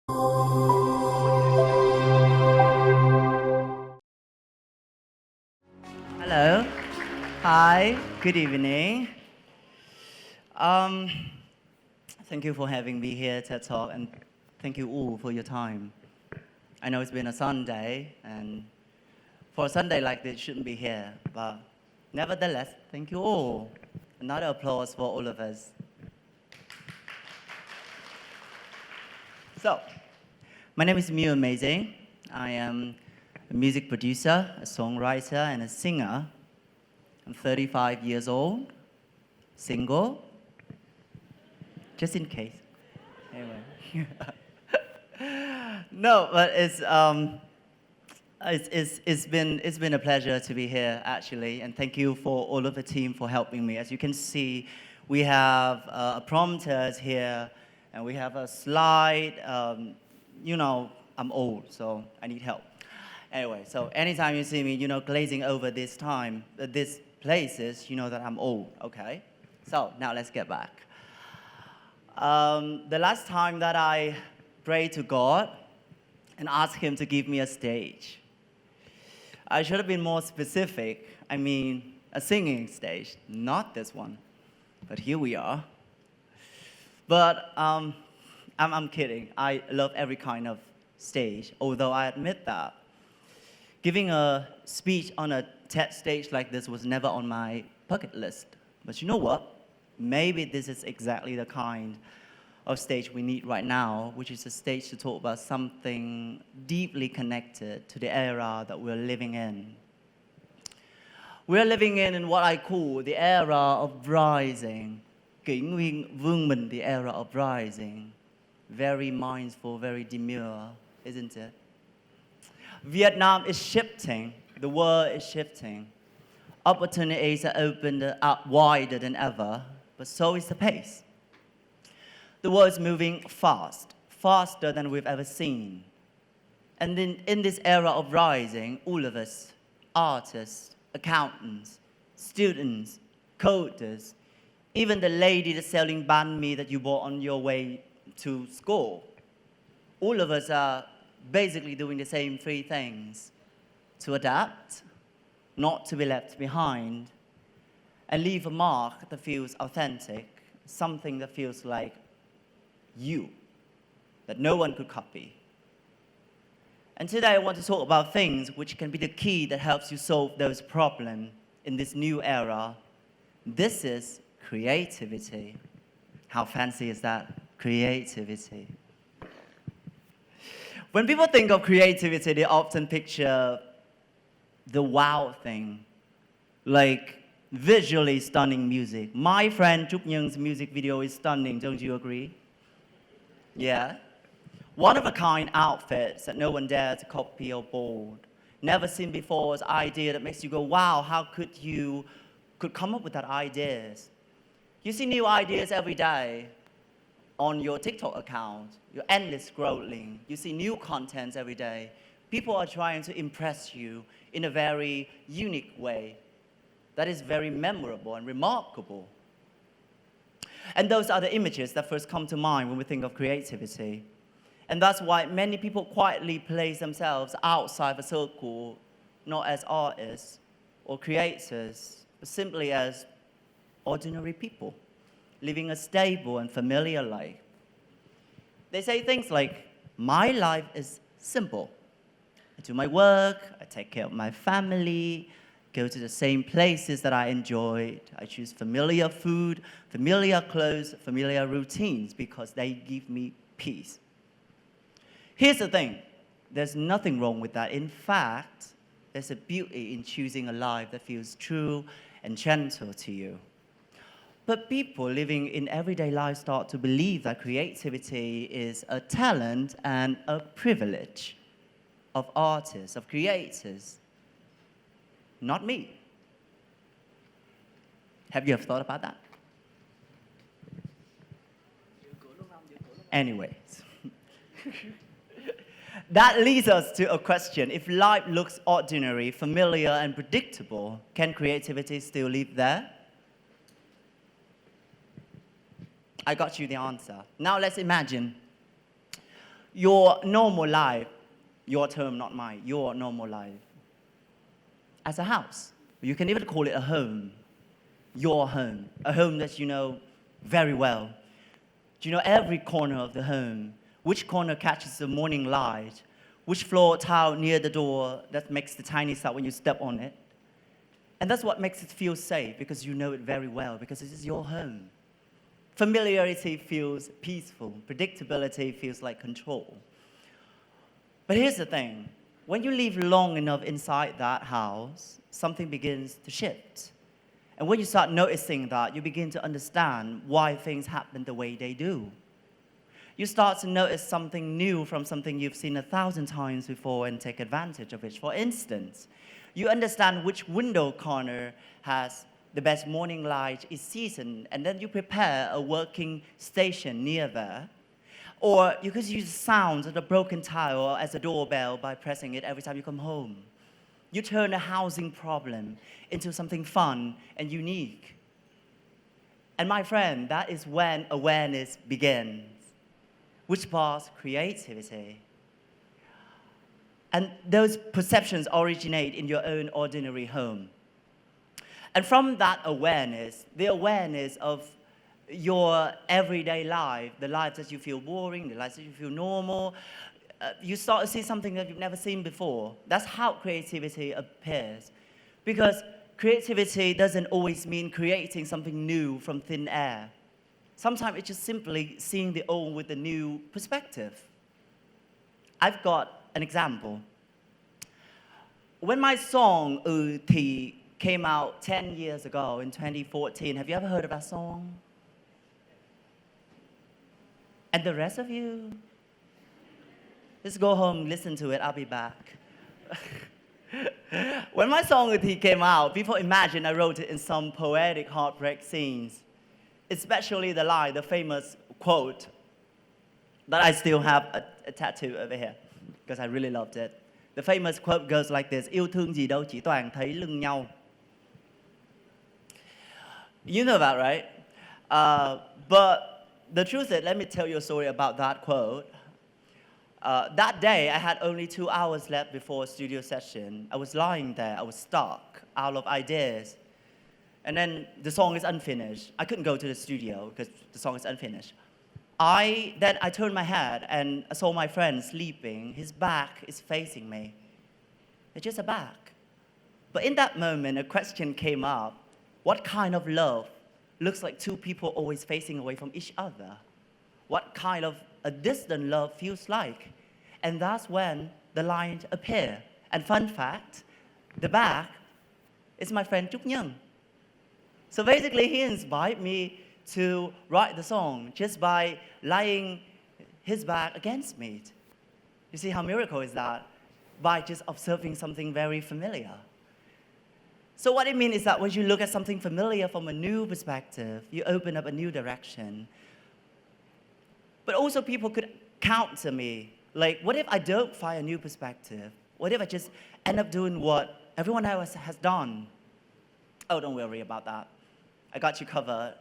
Hello. Hi. Good evening. Um, Thank you for having me here, TED Talk, and thank you all for your time. I know it's been a Sunday, and for a Sunday like this, shouldn't be here, but nevertheless, thank you all. Another applause for all of us. So, my name is Miu Amazing. I am a music producer, a songwriter, and a singer. I'm 35 years old, single, just in case. Anyway. No, but it's been a pleasure to be here, actually, and thank you for all of the team for helping me. As you can see, we have prompters here, and we have a slide. You know, I'm old, so I need help. Anyway, so anytime you see me, glazing over these places, you know that I'm old, okay? So now let's get back. The last time that I prayed to God and asked Him to give me a stage, I should have been more specific. I mean, a singing stage, not this one. But here we are. But I'm kidding. I love every kind of stage, although I admit that giving a speech on a TED stage like this was never on my bucket list. But you know what? Maybe this is exactly the kind of stage we need right now, which is a stage to talk about something deeply connected to the era that we're living in. We're living in what I call the era of rising. Kỷ nguyên vương mình, the era of rising. Very mindful, very demure, isn't it? Vietnam is shifting. The world is shifting. Opportunities are opened up wider than ever, but so is the pace. The world is moving fast, faster than we've ever seen. And in this era of rising, all of us, artists, accountants, students, coders, even the lady that's selling banh mi that you bought on your way to school, all of us are basically doing the same three things: to adapt, not to be left behind, and leave a mark that feels authentic, something that feels like you, that no one could copy. And today I want to talk about things which can be the key that helps you solve those problems in this new era. This is creativity. How fancy is that? Creativity. When people think of creativity, they often picture the wow thing, like visually stunning music. My friend Trúc Nhung's music video is stunning, don't you agree? Yeah. One-of-a-kind outfits that no one dared to copy or board. Never seen before's idea that makes you go, wow, how could you come up with that ideas? You see new ideas every day on your TikTok account, your endless scrolling. You see new contents every day. People are trying to impress you in a very unique way that is very memorable and remarkable. And those are the images that first come to mind when we think of creativity. And that's why many people quietly place themselves outside the circle, not as artists or creators, but simply as ordinary people, living a stable and familiar life. They say things like, my life is simple. I do my work, I take care of my family, go to the same places that I enjoyed. I choose familiar food, familiar clothes, familiar routines because they give me peace. Here's the thing, there's nothing wrong with that. In fact, there's a beauty in choosing a life that feels true and gentle to you. But people living in everyday life start to believe that creativity is a talent and a privilege of artists, of creators. Not me. Have you ever thought about that? Anyways. That leads us to a question. If life looks ordinary, familiar, and predictable, can creativity still live there? I got you the answer. Now let's imagine your normal life, your term, not mine, your normal life, as a house. You can even call it a home, your home, a home that you know very well. Do you know every corner of the home? Which corner catches the morning light? Which floor tile near the door that makes the tiny sound when you step on it? And that's what makes it feel safe, because you know it very well, because it is your home. Familiarity feels peaceful. Predictability feels like control. But here's the thing. When you live long enough inside that house, something begins to shift. And when you start noticing that, you begin to understand why things happen the way they do. You start to notice something new from something you've seen 1,000 times before and take advantage of it. For instance, you understand which window corner has the best morning light each season, and then you prepare a working station near there. Or you could use sounds of the broken tile as a doorbell by pressing it every time you come home. You turn a housing problem into something fun and unique. And my friend, that is when awareness begins, which sparks creativity. And those perceptions originate in your own ordinary home. And from that awareness, the awareness of your everyday life, the life that you feel boring, the life that you feel normal, you start to see something that you've never seen before. That's how creativity appears. Because creativity doesn't always mean creating something new from thin air. Sometimes it's just simply seeing the old with a new perspective. I've got an example. When my song Thì came out 10 years ago in 2014, have you ever heard of that song? And the rest of you? Just go home, listen to it, I'll be back. When my song Thì came out, people imagine I wrote it in some poetic heartbreak scenes, especially the line, the famous quote that I still have a tattoo over here, because I really loved it. The famous quote goes like this: yêu thương gì đâu chỉ toàn thấy lưng nhau. You know that, right? But the truth is, let me tell you a story about that quote. That day, I had only 2 hours left before a studio session. I was lying there, I was stuck, out of ideas. And then the song is unfinished. I couldn't go to the studio because the song is unfinished. Then I turned my head and I saw my friend sleeping. His back is facing me. It's just a back. But in that moment, a question came up. What kind of love looks like two people always facing away from each other? What kind of a distant love feels like? And that's when the line appeared. And fun fact, the back is my friend Trúc Nhân. So basically, he inspired me to write the song just by lying his back against me. You see how miracle is that? By just observing something very familiar. So what it means is that when you look at something familiar from a new perspective, you open up a new direction. But also people could counter me. Like, what if I don't find a new perspective? What if I just end up doing what everyone else has done? Oh, don't worry about that. I got you covered.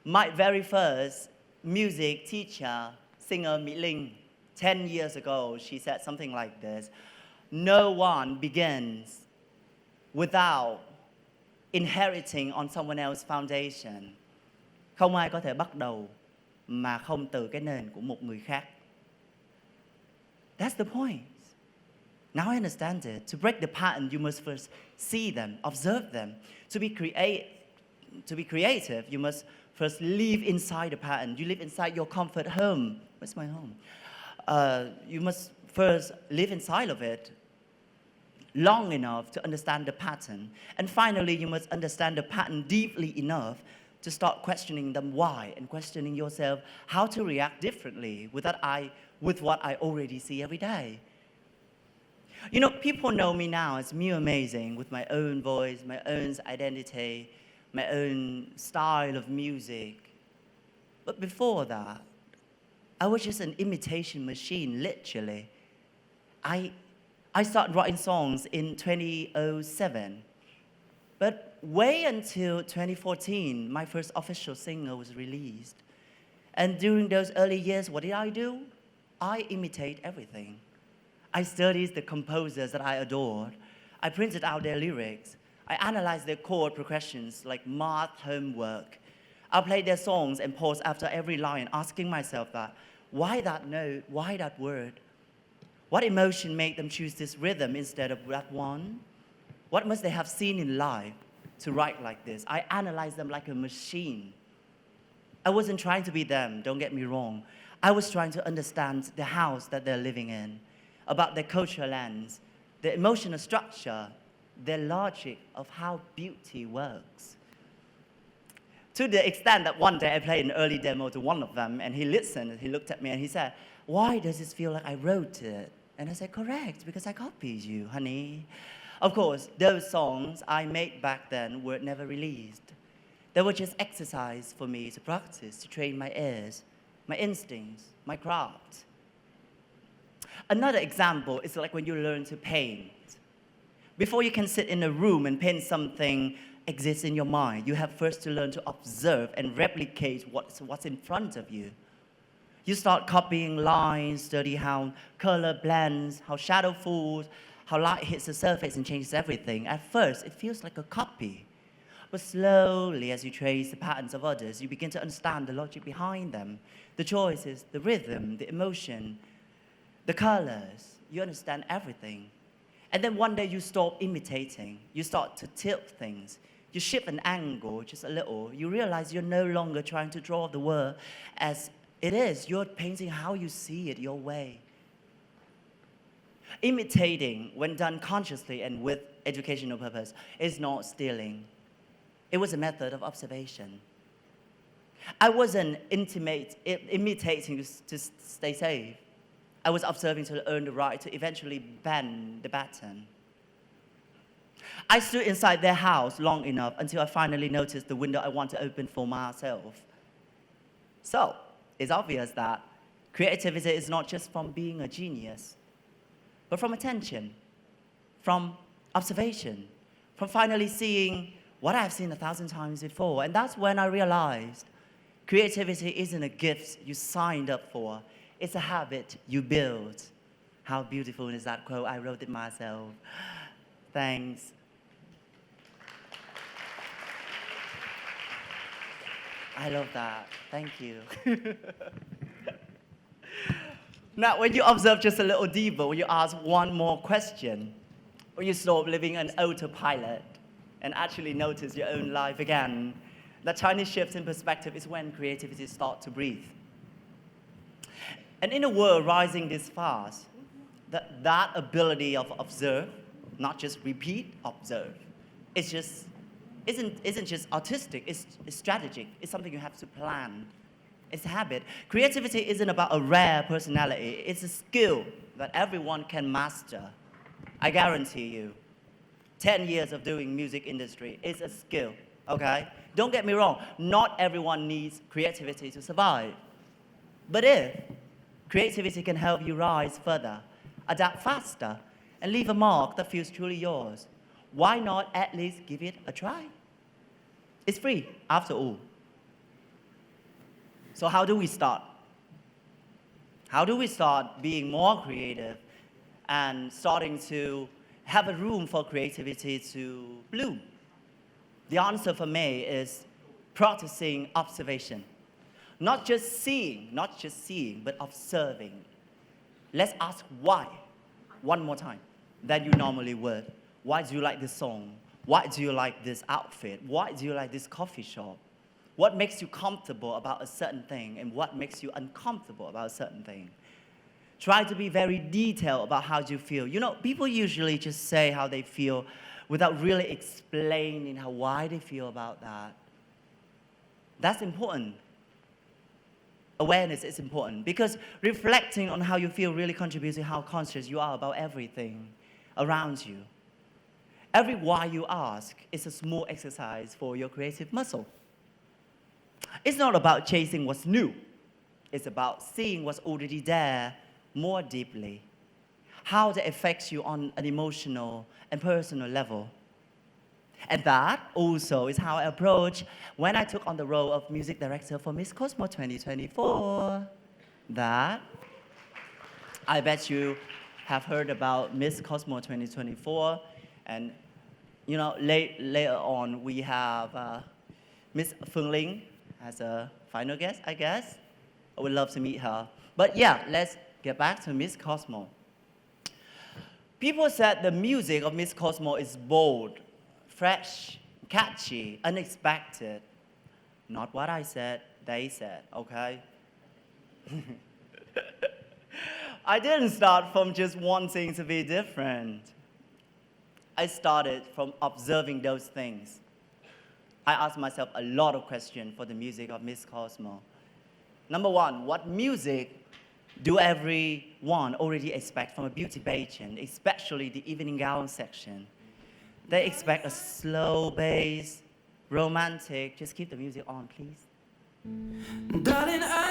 My very first music teacher, singer Mỹ Linh, 10 years ago, she said something like this: no one begins without inheriting on someone else's foundation. Không ai có thể bắt đầu mà không từ cái nền của một người khác. That's the point. Now I understand it. To break the pattern, you must first see them, observe them. To be creative, you must first live inside the pattern. You live inside your comfort home. Where's my home? You must first live inside of it long enough to understand the pattern. And finally, you must understand the pattern deeply enough to start questioning them why, and questioning yourself how to react differently with what I already see every day. You know, people know me now as Miu Amazing, with my own voice, my own identity, my own style of music. But before that, I was just an imitation machine, literally. I started writing songs in 2007. But way until 2014, my first official single was released. And during those early years, what did I do? I imitate everything. I studied the composers that I adored. I printed out their lyrics. I analyzed their chord progressions like math homework. I played their songs and paused after every line, asking myself that, why that note, why that word? What emotion made them choose this rhythm instead of that one? What must they have seen in life to write like this? I analyzed them like a machine. I wasn't trying to be them, don't get me wrong. I was trying to understand the house that they're living in, about their cultural lens, their emotional structure, their logic of how beauty works. To the extent that one day I played an early demo to one of them, and he listened, he looked at me and he said, why does this feel like I wrote it? And I said, correct, because I copied you, honey. Of course, those songs I made back then were never released. They were just exercise for me to practice, to train my ears, my instincts, my craft. Another example is like when you learn to paint. Before you can sit in a room and paint something exists in your mind, you have first to learn to observe and replicate what's in front of you. You start copying lines, study how color blends, how shadow falls, how light hits the surface and changes everything. At first, it feels like a copy. But slowly, as you trace the patterns of others, you begin to understand the logic behind them, the choices, the rhythm, the emotion, the colors. You understand everything. And then one day you stop imitating. You start to tilt things. You shift an angle just a little. You realize you're no longer trying to draw the world as it is. You're painting how you see it your way. Imitating, when done consciously and with educational purpose, is not stealing. It was a method of observation. I wasn't imitating to stay safe. I was observing to earn the right to eventually bend the baton. I stood inside their house long enough until I finally noticed the window I want to open for myself. So, it's obvious that creativity is not just from being a genius, but from attention, from observation, from finally seeing what I've seen 1,000 times before. And that's when I realized creativity isn't a gift you signed up for. It's a habit you build. How beautiful is that quote? I wrote it myself. Thanks. I love that. Thank you. Now, when you observe just a little deeper, when you ask one more question, when you stop living on autopilot and actually notice your own life again, that tiny shift in perspective is when creativity starts to breathe. And in a world rising this fast, that ability of observe, not just repeat, observe, isn't just artistic, it's strategic. It's something you have to plan. It's a habit. Creativity isn't about a rare personality. It's a skill that everyone can master. I guarantee you, 10 years of doing music industry is a skill, okay? Don't get me wrong, not everyone needs creativity to survive. But if creativity can help you rise further, adapt faster, and leave a mark that feels truly yours, why not at least give it a try? It's free, after all. So how do we start? How do we start being more creative and starting to have a room for creativity to bloom? The answer for me is practicing observation. Not just seeing, but observing. Let's ask why one more time than you normally would. Why do you like this song? Why do you like this outfit? Why do you like this coffee shop? What makes you comfortable about a certain thing and what makes you uncomfortable about a certain thing? Try to be very detailed about how you feel. You know, people usually just say how they feel without really explaining why they feel about that. That's important. Awareness is important because reflecting on how you feel really contributes to how conscious you are about everything around you. Every why you ask is a small exercise for your creative muscle. It's not about chasing what's new. It's about seeing what's already there more deeply. How that affects you on an emotional and personal level. And that also is how I approached when I took on the role of music director for Miss Cosmo 2024. That I bet you have heard about Miss Cosmo 2024, and later on we have Miss Phương Linh as a final guest, I guess. I would love to meet her. But yeah, let's get back to Miss Cosmo. People said the music of Miss Cosmo is bold, fresh, catchy, unexpected. Not what I said, they said, okay? I didn't start from just wanting to be different. I started from observing those things. I asked myself a lot of questions for the music of Miss Cosmo. Number one, what music do everyone already expect from a beauty pageant, especially the evening gown section? They expect a slow bass, romantic. Just keep the music on, please.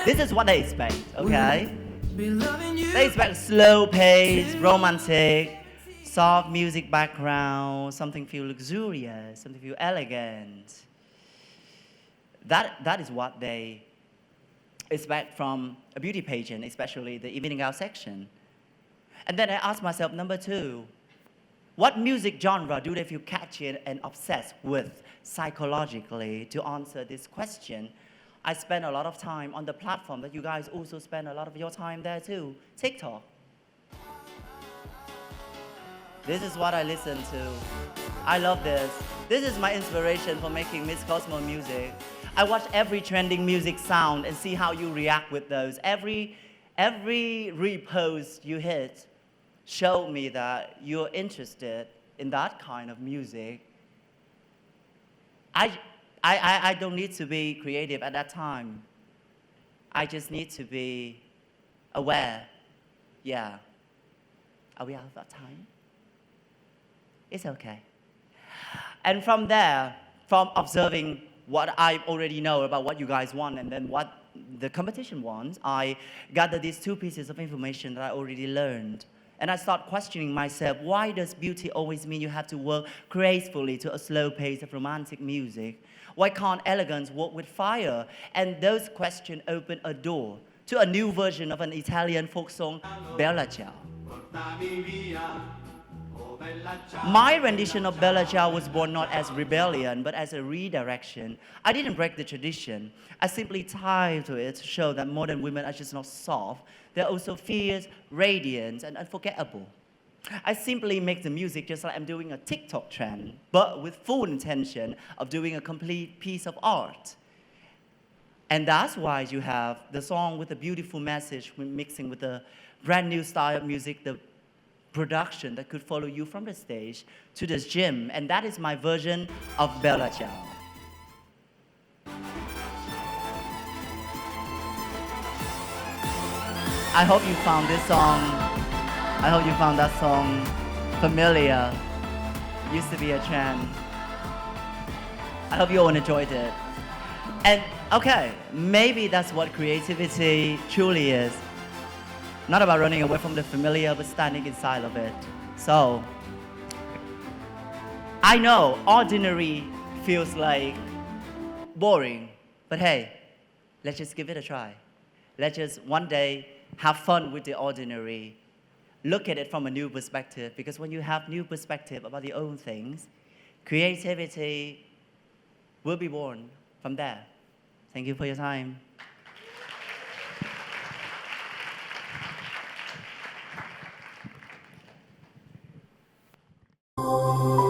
This is what they expect, okay? They expect slow pace, romantic, soft music background, something feel luxurious, something feel elegant. That is what they expect from a beauty pageant, especially the evening out section. And then I asked myself, number two, what music genre do they feel catchy and obsessed with psychologically? To answer this question, I spend a lot of time on the platform that you guys also spend a lot of your time there too, TikTok. This is what I listen to. I love this. This is my inspiration for making Miss Cosmo music. I watch every trending music sound and see how you react with those. Every repost you hit showed me that you're interested in that kind of music. I don't need to be creative at that time. I just need to be aware. Yeah. Are we out of time? It's okay. And from there, from observing what I already know about what you guys want and then what the competition wants, I gathered these two pieces of information that I already learned. And I start questioning myself, why does beauty always mean you have to work gracefully to a slow pace of romantic music? Why can't elegance work with fire? And those questions open a door to a new version of an Italian folk song, Bella Ciao. My rendition of Bella Ciao was born not as rebellion, but as a redirection. I didn't break the tradition. I simply tied to it to show that modern women are just not soft. They're also fierce, radiant, and unforgettable. I simply make the music just like I'm doing a TikTok trend, but with full intention of doing a complete piece of art. And that's why you have the song with a beautiful message mixing with a brand new style of music, the production that could follow you from the stage to the gym. And that is my version of Bella Ciao. I hope you found this song, I hope you found that song familiar. Used to be a trend. I hope you all enjoyed it. And okay, maybe that's what creativity truly is. Not about running away from the familiar, but standing inside of it. So, I know ordinary feels like boring, but hey, let's just give it a try. Let's just one day have fun with the ordinary. Look at it from a new perspective, because when you have new perspective about your own things, creativity will be born from there. Thank you for your time. Oh